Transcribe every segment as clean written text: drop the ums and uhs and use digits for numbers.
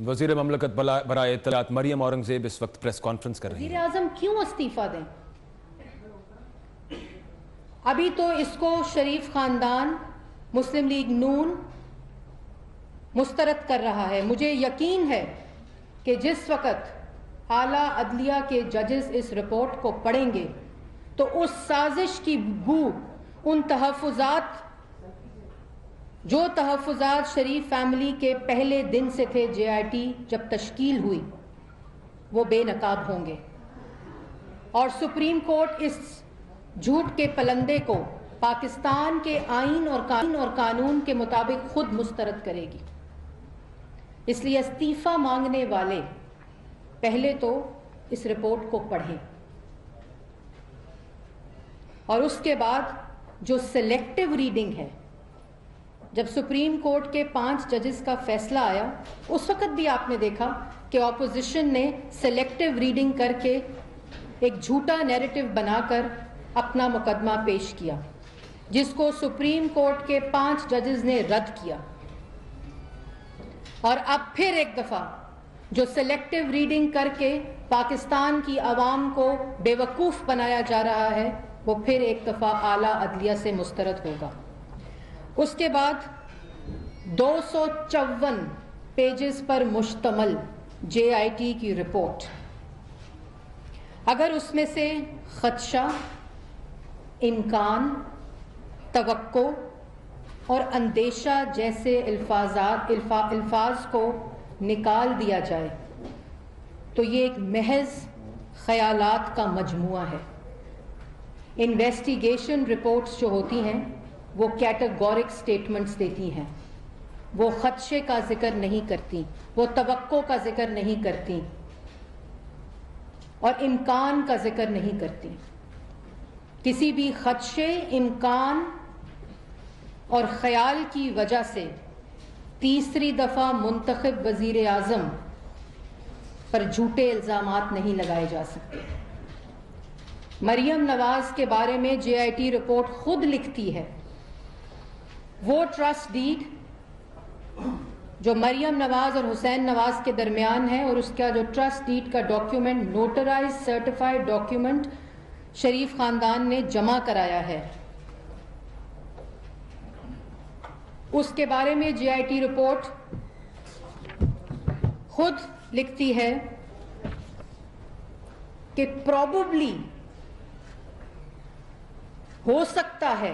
वज़ीर ममलकत बराए इत्तलात मरियम औरंगज़ेब इस वक्त प्रेस कॉन्फ्रेंस कर रही हैं। वज़ीर आज़म क्यों इस्तीफा दें? अभी तो इसको शरीफ खानदान, मुस्लिम लीग नून मुस्तरद कर रहा है। मुझे यकीन है कि जिस वक़्त आला अदलिया के जजेस इस रिपोर्ट को पढ़ेंगे तो उस साजिश की बू, उन तहफ़्फ़ुज़ात, जो तहफ़्फ़ुज़ात शरीफ फैमिली के पहले दिन से थे, JIT जब तश्कील हुई, वो बेनकाब होंगे और सुप्रीम कोर्ट इस झूठ के पलंदे को पाकिस्तान के आईन और कानून के मुताबिक खुद मुस्तरद करेगी। इसलिए इस्तीफा मांगने वाले पहले तो इस रिपोर्ट को पढ़ें और उसके बाद जो सिलेक्टिव रीडिंग है, जब सुप्रीम कोर्ट के 5 जजेस का फैसला आया उस वक्त भी आपने देखा कि ऑपोजिशन ने सिलेक्टिव रीडिंग करके एक झूठा नैरेटिव बनाकर अपना मुकदमा पेश किया, जिसको सुप्रीम कोर्ट के 5 जजेस ने रद्द किया। और अब फिर एक दफा जो सिलेक्टिव रीडिंग करके पाकिस्तान की आवाम को बेवकूफ बनाया जा रहा है, वो फिर एक दफा आला अदलिया से मुस्तरद होगा। उसके बाद 254 पेजेस पर मुश्तमल JIT की रिपोर्ट, अगर उसमें से खदशा, इम्कान, तवक्को और अंदेशा जैसे अल्फाज को निकाल दिया जाए तो ये एक महज ख्यालात का मजमुआ है। इन्वेस्टिगेशन रिपोर्ट्स जो होती हैं वो कैटेगोरिक स्टेटमेंट्स देती हैं, वो खदशे का जिक्र नहीं करती, वो तवक्को का जिक्र नहीं करती और इम्कान का जिक्र नहीं करती। किसी भी खदशे, इम्कान और ख्याल की वजह से तीसरी दफा मुंतखब वजीर आज़म पर झूठे इल्जामात नहीं लगाए जा सकते। मरियम नवाज के बारे में JIT रिपोर्ट खुद लिखती है, वो ट्रस्ट डीड जो मरियम नवाज और हुसैन नवाज के दरमियान है और उसका जो ट्रस्ट डीड का डॉक्यूमेंट, नोटराइज सर्टिफाइड डॉक्यूमेंट शरीफ खानदान ने जमा कराया है, उसके बारे में JIT रिपोर्ट खुद लिखती है कि प्रोबेबली हो सकता है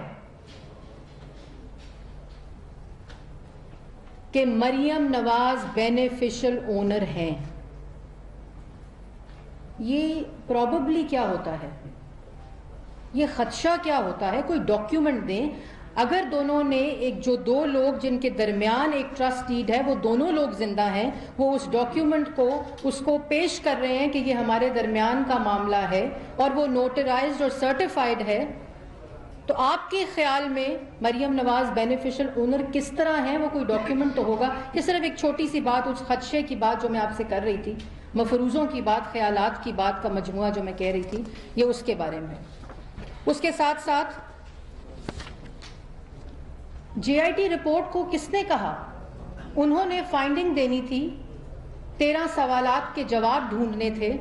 कि मरियम नवाज बेनिफिशियल ओनर हैं। ये प्रोबेबली क्या होता है, ये खदशा क्या होता है? कोई डॉक्यूमेंट दें। अगर दोनों ने जो 2 लोग जिनके दरमियान एक ट्रस्ट डीड है, वो दोनों लोग जिंदा हैं, वो उस डॉक्यूमेंट को उसको पेश कर रहे हैं कि ये हमारे दरमियान का मामला है और वो नोटराइज्ड और सर्टिफाइड है, तो आपके ख्याल में मरियम नवाज बेनिफिशियल ओनर किस तरह हैं? वो कोई डॉक्यूमेंट तो होगा। ये सिर्फ एक छोटी सी बात, उस खदशे की बात जो मैं आपसे कर रही थी, मफरूज़ों की बात, ख्यालात की बात का मजमुआ जो मैं कह रही थी, ये उसके बारे में। उसके साथ साथ JIT रिपोर्ट को किसने कहा? उन्होंने फाइंडिंग देनी थी, 13 सवालात के जवाब ढूंढने थे।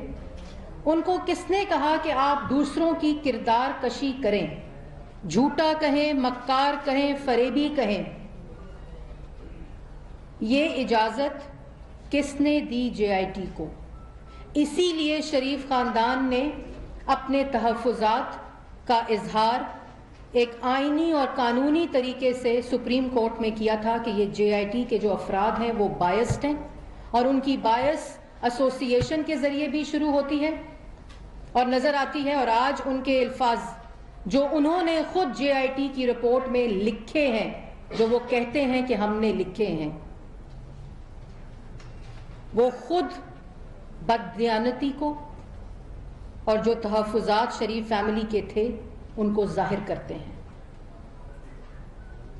उनको किसने कहा कि आप दूसरों की किरदार कशी करें, झूठा कहें, मक्कार कहें, फरेबी कहें? ये इजाजत किसने दी JIT को? इसीलिए शरीफ खानदान ने अपने तहफ़्फ़ुज़ात का इजहार एक आईनी और कानूनी तरीके से सुप्रीम कोर्ट में किया था कि ये JIT के जो अफराद हैं वो बायस्ड हैं और उनकी बायस एसोसिएशन के जरिए भी शुरू होती है और नजर आती है। और आज उनके अल्फाज जो उन्होंने खुद JIT की रिपोर्ट में लिखे हैं, जो वो कहते हैं कि हमने लिखे हैं, वो खुद बददियानती को और जो तहफ़्फ़ुज़ात शरीफ फैमिली के थे उनको जाहिर करते हैं।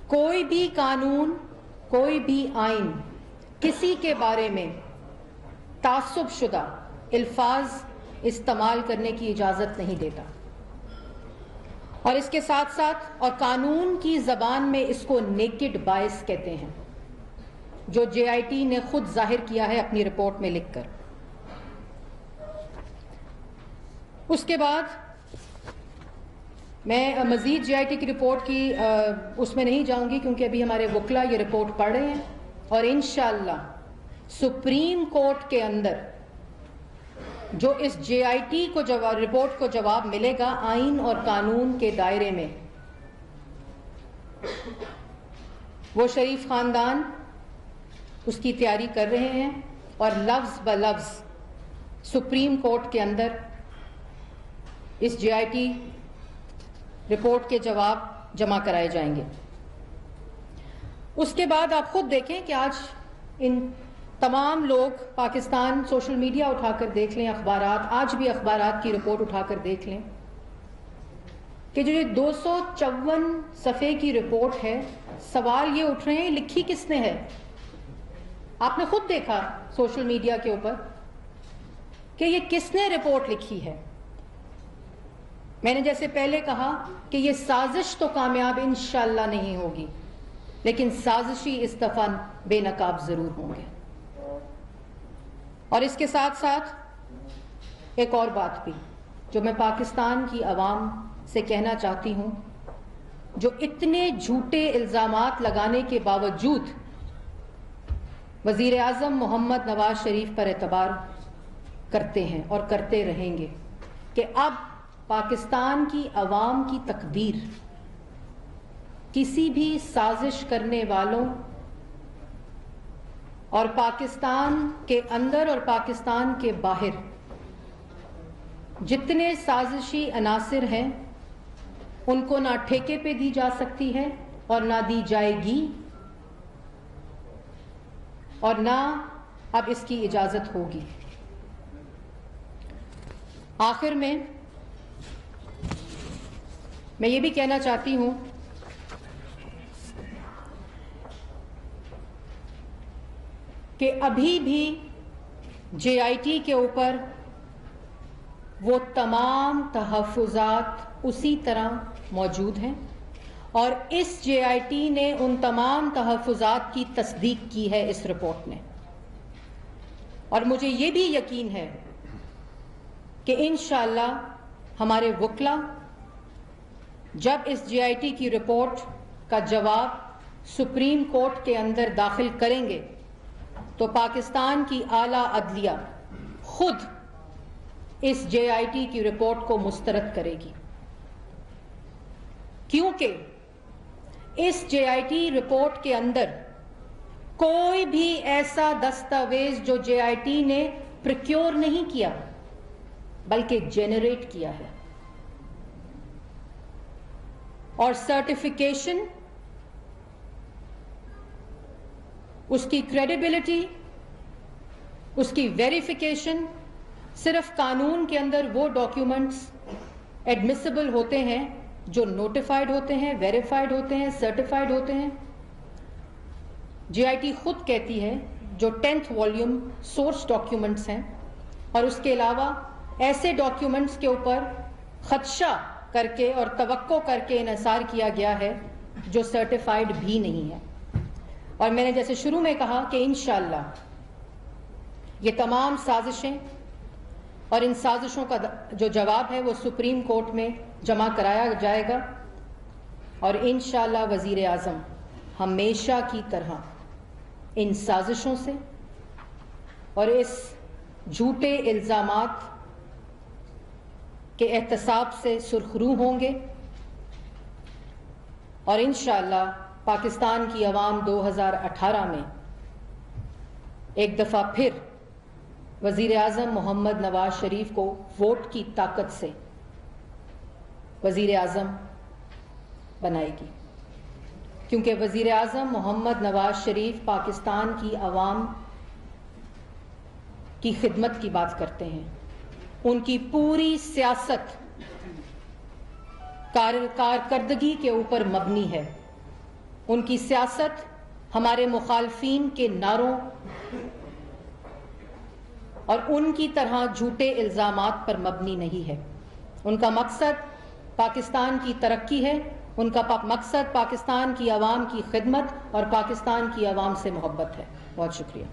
कोई भी कानून, कोई भी आइन किसी के बारे में तासुब शुदा अल्फाज इस्तेमाल करने की इजाजत नहीं देता और इसके साथ साथ और कानून की जबान में इसको नेकेड बायस कहते हैं। جو JIT نے خود ظاہر کیا ہے اپنی رپورٹ میں لکھ کر۔ اس کے بعد میں مزید JIT کی رپورٹ کی اس میں نہیں جاؤں گی، کیونکہ ابھی ہمارے وکلا یہ رپورٹ پڑھ رہے ہیں، اور انشاءاللہ سپریم کورٹ کے اندر جو اس JIT کو رپورٹ کو جواب ملے گا آئین اور قانون کے دائرے میں، وہ شریف خاندان اس کی تیاری کر رہے ہیں، اور لفظ بلفظ سپریم کورٹ کے اندر اس JIT رپورٹ کے جواب جمع کرائے جائیں گے۔ اس کے بعد آپ خود دیکھیں کہ آج ان تمام لوگ پاکستان سوشل میڈیا اٹھا کر دیکھ لیں، اخبارات، آج بھی اخبارات کی رپورٹ اٹھا کر دیکھ لیں کہ جو یہ 254 صفحے کی رپورٹ ہے، سوال یہ اٹھ رہے ہیں لکھی کس نے ہے؟ آپ نے خود دیکھا سوشل میڈیا کے اوپر کہ یہ کس نے رپورٹ لکھی ہے۔ میں نے جیسے پہلے کہا کہ یہ سازش تو کامیاب انشاءاللہ نہیں ہوگی، لیکن سازشی اس دفعہ بے نقاب ضرور ہوں گے۔ اور اس کے ساتھ ساتھ ایک اور بات بھی جو میں پاکستان کی عوام سے کہنا چاہتی ہوں، جو اتنے جھوٹے الزامات لگانے کے باوجود وزیر اعظم محمد نواز شریف پر اعتبار کرتے ہیں اور کرتے رہیں گے، کہ اب پاکستان کی عوام کی تقدیر کسی بھی سازش کرنے والوں اور پاکستان کے اندر اور پاکستان کے باہر جتنے سازشی عناصر ہیں ان کو نہ ٹھیکے پہ دی جا سکتی ہے اور نہ دی جائے گی، اور نہ اب اس کی اجازت ہوگی۔ آخر میں یہ بھی کہنا چاہتی ہوں کہ ابھی بھی JIT کے اوپر وہ تمام تحفظات اسی طرح موجود ہیں، اور اس JIT نے ان تمام تحفظات کی تصدیق کی ہے اس رپورٹ نے، اور مجھے یہ بھی یقین ہے کہ انشاءاللہ ہمارے وکلا جب اس JIT کی رپورٹ کا جواب سپریم کورٹ کے اندر داخل کریں گے تو پاکستان کی اعلیٰ عدلیہ خود اس JIT کی رپورٹ کو مسترد کرے گی، کیونکہ اس JIT رپورٹ کے اندر کوئی بھی ایسا دستاویز جو JIT نے پروکیور نہیں کیا بلکہ جنریٹ کیا ہے، اور سرٹیفیکیشن، اس کی کریڈیبلٹی، اس کی ویریفیکیشن صرف قانون کے اندر وہ ڈاکیومنٹس ایڈمیسیبل ہوتے ہیں جو نوٹیفائڈ ہوتے ہیں، ویریفائڈ ہوتے ہیں، سرٹیفائڈ ہوتے ہیں۔ JIT خود کہتی ہے جو 10th والیوم سورس ڈاکیومنٹس ہیں، اور اس کے علاوہ ایسے ڈاکیومنٹس کے اوپر خدشہ کر کے اور توقع کر کے انحصار کیا گیا ہے جو سرٹیفائڈ بھی نہیں ہے۔ اور میں نے جیسے شروع میں کہا کہ انشاءاللہ یہ تمام سازشیں اور ان سازشوں کا جو جواب ہے وہ سپریم کورٹ میں جمع کرایا جائے گا، اور انشاءاللہ وزیر اعظم ہمیشہ کی طرح ان سازشوں سے اور اس جھوٹے الزامات کے احتساب سے سرخرو ہوں گے، اور انشاءاللہ پاکستان کی عوام 2018 میں ایک دفعہ پھر وزیر اعظم محمد نواز شریف کو ووٹ کی طاقت سے وزیر اعظم بنائے گی، کیونکہ وزیر اعظم محمد نواز شریف پاکستان کی عوام کی خدمت کی بات کرتے ہیں۔ ان کی پوری سیاست کارکردگی کے اوپر مبنی ہے، ان کی سیاست ہمارے مخالفین کے نعروں اور ان کی طرح جھوٹے الزامات پر مبنی نہیں ہے۔ ان کا مقصد پاکستان کی ترقی ہے، ان کا مقصد پاکستان کی عوام کی خدمت اور پاکستان کی عوام سے محبت ہے۔ بہت شکریہ.